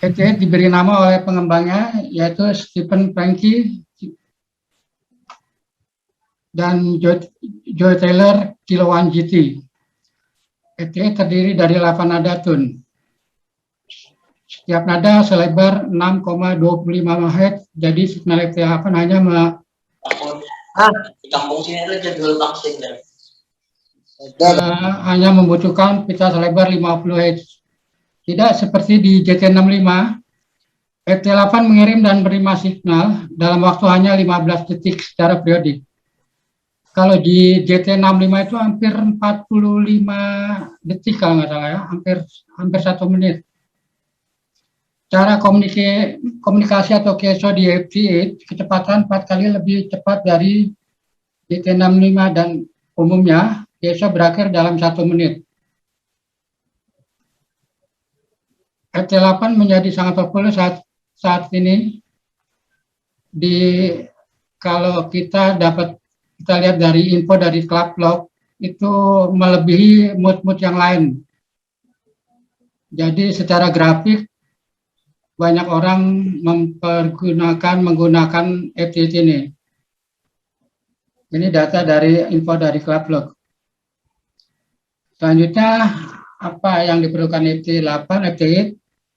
FT8 diberi nama oleh pengembangnya yaitu Stephen Franke dan Joe Taylor Kilowatt GT. FT8 terdiri dari 8 nada tune. Setiap nada selebar 6,25 MHz, jadi signal FT8 hanya membutuhkan pita selebar 50 Hz. Tidak seperti di JT65, FT8 mengirim dan menerima signal dalam waktu hanya 15 detik secara periodik. Kalau di JT65 itu hampir 45 detik kalau nggak salah ya, hampir 1 menit. Cara komunikasi atau QSO di FT8 kecepatan 4 kali lebih cepat dari JT65 dan umumnya QSO berakhir dalam 1 menit. FT8 menjadi sangat populer saat ini. Kalau kita lihat dari info dari Club Log itu melebihi mood yang lain. Jadi secara grafik banyak orang menggunakan FT8 ini. Ini data dari info dari Club Log. Selanjutnya apa yang diperlukan FT8?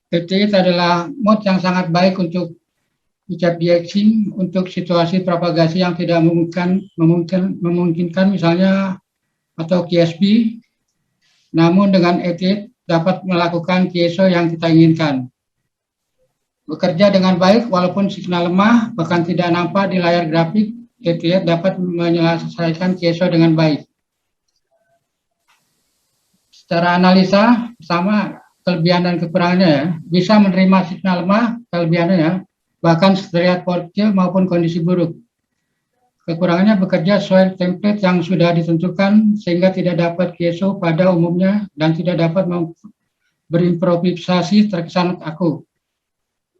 FT8 adalah mode yang sangat baik untuk ucap de-icing untuk situasi propagasi yang tidak memungkinkan misalnya atau QSB. Namun dengan FT8 dapat melakukan QSO yang kita inginkan. Bekerja dengan baik walaupun signal lemah bahkan tidak nampak di layar grafik, FT8 dapat menyelesaikan QSO dengan baik. Secara analisa sama kelebihan dan kekurangannya ya, bisa menerima signal lemah, kelebihannya ya, bahkan terlihat port kecil maupun kondisi buruk. Kekurangannya bekerja sesuai template yang sudah ditentukan sehingga tidak dapat QSO pada umumnya dan tidak dapat berimprovisasi terkesan kaku.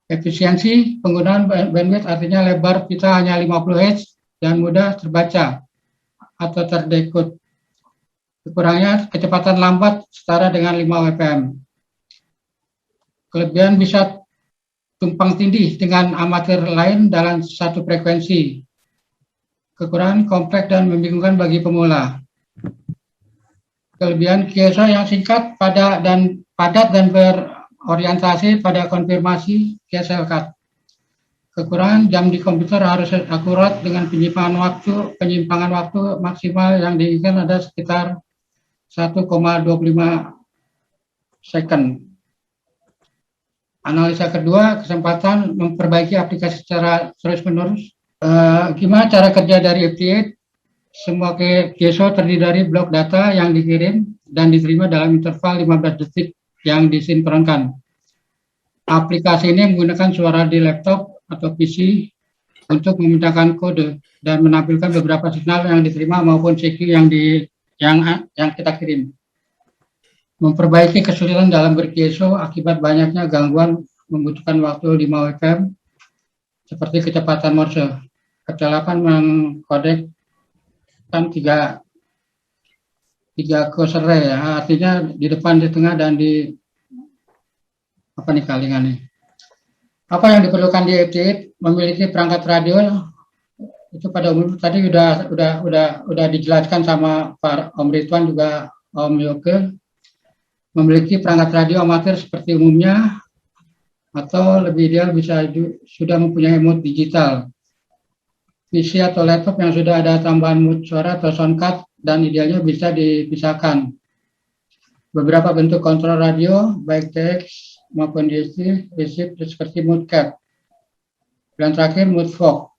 Efisiensi penggunaan bandwidth artinya lebar pita hanya 50 Hz dan mudah terbaca atau terdekode. Kekurangannya kecepatan lambat setara dengan 5 WPM. Kelebihan bisa tumpang tindih dengan amatir lain dalam satu frekuensi. Kekurangan kompleks dan membingungkan bagi pemula. Kelebihan QSO yang singkat, padat dan berorientasi pada konfirmasi QSL card. Kekurangan jam di komputer harus akurat dengan penyimpangan waktu maksimal yang diinginkan ada sekitar 1,25 second. Analisa kedua, kesempatan memperbaiki aplikasi secara terus-menerus. Gimana cara kerja dari FT8? Semua QSO terdiri dari blok data yang dikirim dan diterima dalam interval 15 detik yang disinkronkan. Aplikasi ini menggunakan suara di laptop atau PC untuk memindahkan kode dan menampilkan beberapa signal yang diterima maupun CQ yang kita kirim. Memperbaiki kesulitan dalam ber-QSO akibat banyaknya gangguan membutuhkan waktu 5 WPM seperti kecepatan Morse. FT8 mengkodekkan tiga close array ya, artinya di depan, di tengah, dan di kalingan nih. Apa yang diperlukan di FT8? Memiliki perangkat radio itu pada umum tadi udah dijelaskan sama Pak Om Ridwan juga Om Yoke. Memiliki perangkat radio amatir seperti umumnya atau lebih ideal bisa sudah mempunyai mode digital. PC atau laptop yang sudah ada tambahan mode suara atau sound card dan idealnya bisa dipisahkan. Beberapa bentuk kontrol radio baik TX maupun DC seperti mode cap. Dan terakhir mode fog.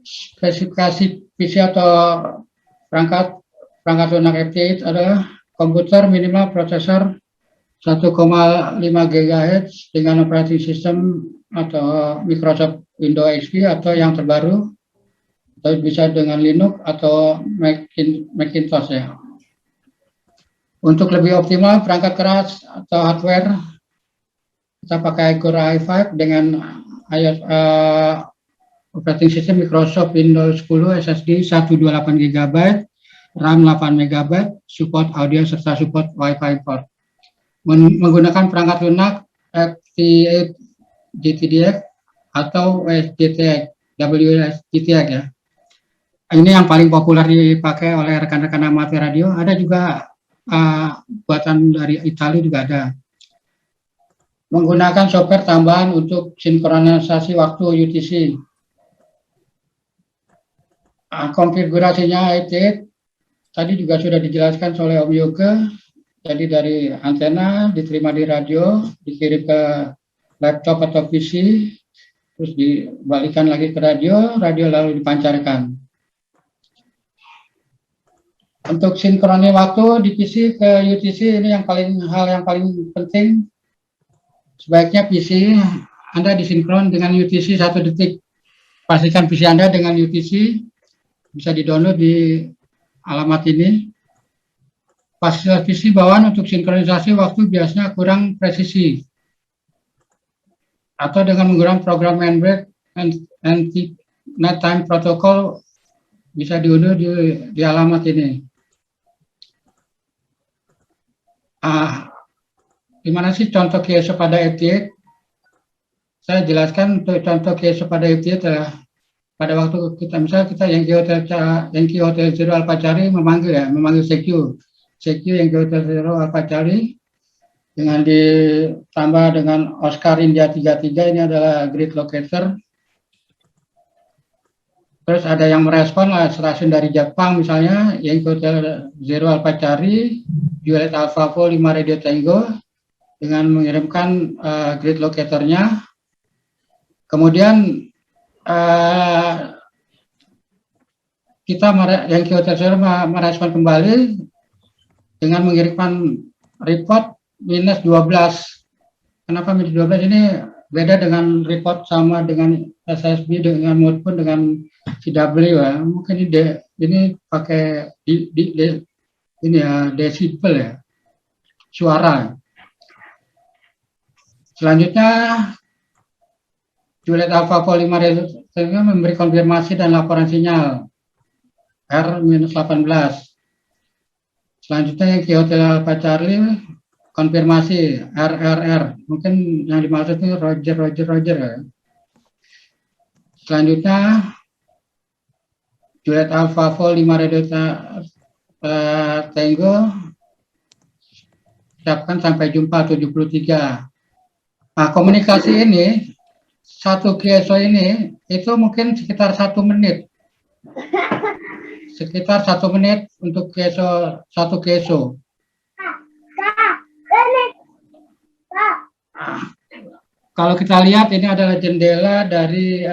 Spesifikasi PC atau perangkat lunak FT8 adalah komputer minimal prosesor 1,5 GHz dengan operating system atau Microsoft Windows XP atau yang terbaru, atau bisa dengan Linux atau Macintosh ya. Untuk lebih optimal perangkat keras atau hardware, kita pakai Core i5 dengan operating system Microsoft Windows 10, SSD 128 GB, RAM 8 MB, support audio serta support Wi-Fi port. menggunakan perangkat lunak FT8 GTDX atau WSGTX, WSGTX ya. Ini yang paling populer dipakai oleh rekan-rekan amatir radio. Ada juga buatan dari Italia juga ada. Menggunakan software tambahan untuk sinkronisasi waktu UTC. Konfigurasinya FT8 tadi juga sudah dijelaskan oleh Om Yoga. Jadi dari antena diterima di radio, dikirim ke laptop atau PC, terus dibalikan lagi ke radio, radio lalu dipancarkan. Untuk sinkronnya waktu di PC ke UTC ini hal yang paling penting. Sebaiknya PC Anda disinkron dengan UTC 1 detik. Pastikan PC Anda dengan UTC, bisa di-download di alamat ini. Fasilitas PC bawaan untuk sinkronisasi waktu biasanya kurang presisi. Atau dengan menggunakan program Mainbreak Net Time Protocol bisa diunduh di alamat ini. Gimana sih contoh QSO pada FT8? Saya jelaskan untuk contoh QSO pada FT8 adalah pada waktu kita misalnya kita Yankee Hotel Zero Alpha Charlie memanggil CQ Yankee Hotel Zero Alpha Charlie dengan ditambah dengan Oscar India 33, ini adalah grid locator. Terus ada yang merespon stasiun dari Jepang misalnya Yankee Hotel Zero Alpha Charlie Juliet Alpha 5 Radio Tango dengan mengirimkan grid locatornya. Kemudian kita Yankee Hotel Zero merespon kembali dengan mengirimkan report minus 12. Kenapa minus 12? Ini beda dengan report sama dengan SSB, dengan mode pun dengan CW ya. Mungkin ini pakai ini ya, desibel ya, suara. Selanjutnya Juliet Alpha 5 memberi konfirmasi dan laporan sinyal R-18. Selanjutnya Yankee Hotel Alpha Charlie konfirmasi RRR. Mungkin yang dimaksud ini Roger ya. Selanjutnya Juliet Alpha 5 Radio Tango ucapkan sampai jumpa 73. Nah, komunikasi ini satu QSO ini itu mungkin sekitar 1 menit. Sekitar 1 menit untuk satu QSO. Kalau kita lihat ini adalah jendela dari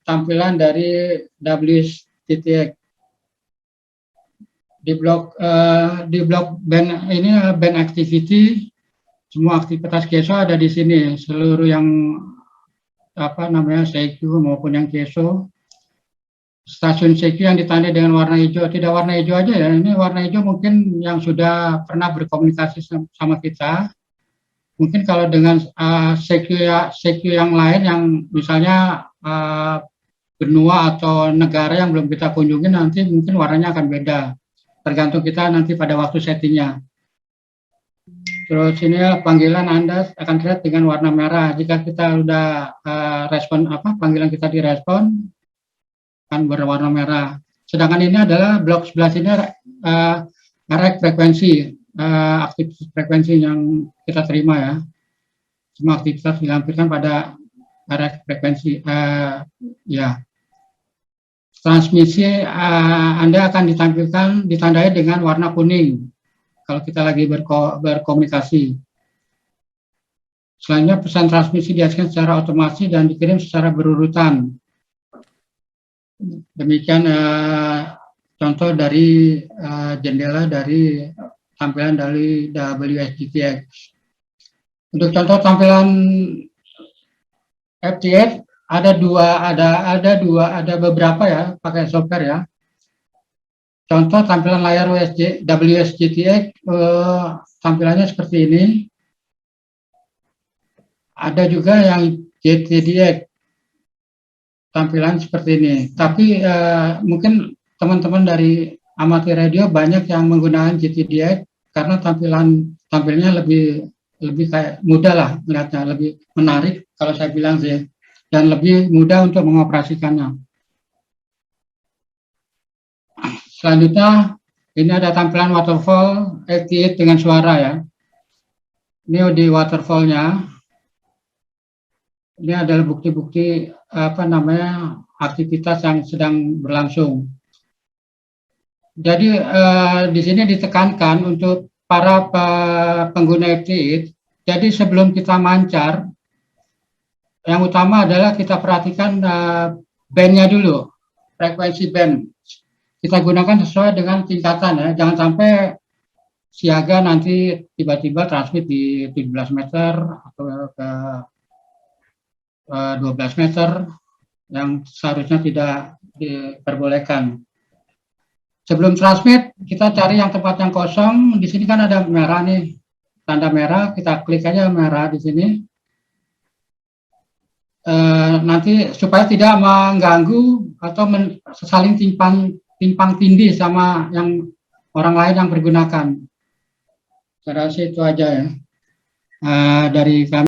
tampilan dari WSGTX. Di blok band ini band activity, semua aktivitas QSO ada di sini, seluruh yang CQ maupun yang QSO. Stasiun CQ yang ditandai dengan warna hijau, tidak warna hijau aja ya, ini warna hijau mungkin yang sudah pernah berkomunikasi sama kita. Mungkin kalau dengan CQ yang lain yang misalnya benua atau negara yang belum kita kunjungi, nanti mungkin warnanya akan beda, tergantung kita nanti pada waktu settingnya. Terus ini panggilan Anda akan terlihat dengan warna merah. Jika kita sudah respon panggilan kita direspon, kan berwarna merah. Sedangkan ini adalah blok sebelah sini RX frekuensi, aktivitas frekuensi yang kita terima ya. Semua aktivitas dilampirkan pada RX frekuensi. Ya. Transmisi Anda akan ditandai dengan warna kuning kalau kita lagi berkomunikasi. Selanjutnya pesan transmisi dihasilkan secara otomatis dan dikirim secara berurutan. Demikian contoh dari jendela dari tampilan dari WSGTX. Untuk contoh tampilan FT8 ada beberapa ya, pakai software ya. Contoh tampilan layar WSGTX tampilannya seperti ini. Ada juga yang GTDX. Tampilan seperti ini, tapi mungkin teman-teman dari amatir radio banyak yang menggunakan GTDX karena tampilan tampilnya lebih kayak mudah lah melihatnya, lebih menarik kalau saya bilang sih, dan lebih mudah untuk mengoperasikannya. Selanjutnya ini ada tampilan waterfall FT8 dengan suara ya. Ini di waterfallnya, ini adalah bukti-bukti apa namanya aktivitas yang sedang berlangsung. Jadi di sini ditekankan untuk para pengguna FT8. Jadi sebelum kita mancar, yang utama adalah kita perhatikan bandnya dulu, frekuensi band. Kita gunakan sesuai dengan tingkatan ya, jangan sampai siaga nanti tiba-tiba transmit di 17 meter atau ke 12 meter yang seharusnya tidak diperbolehkan. Sebelum transmit, kita cari yang tempat yang kosong. Di sini kan ada merah nih, tanda merah. Kita klik aja merah di sini. Nanti supaya tidak mengganggu atau saling timpang tindih sama yang orang lain yang bergunakan. Saya rasa itu aja ya dari kami.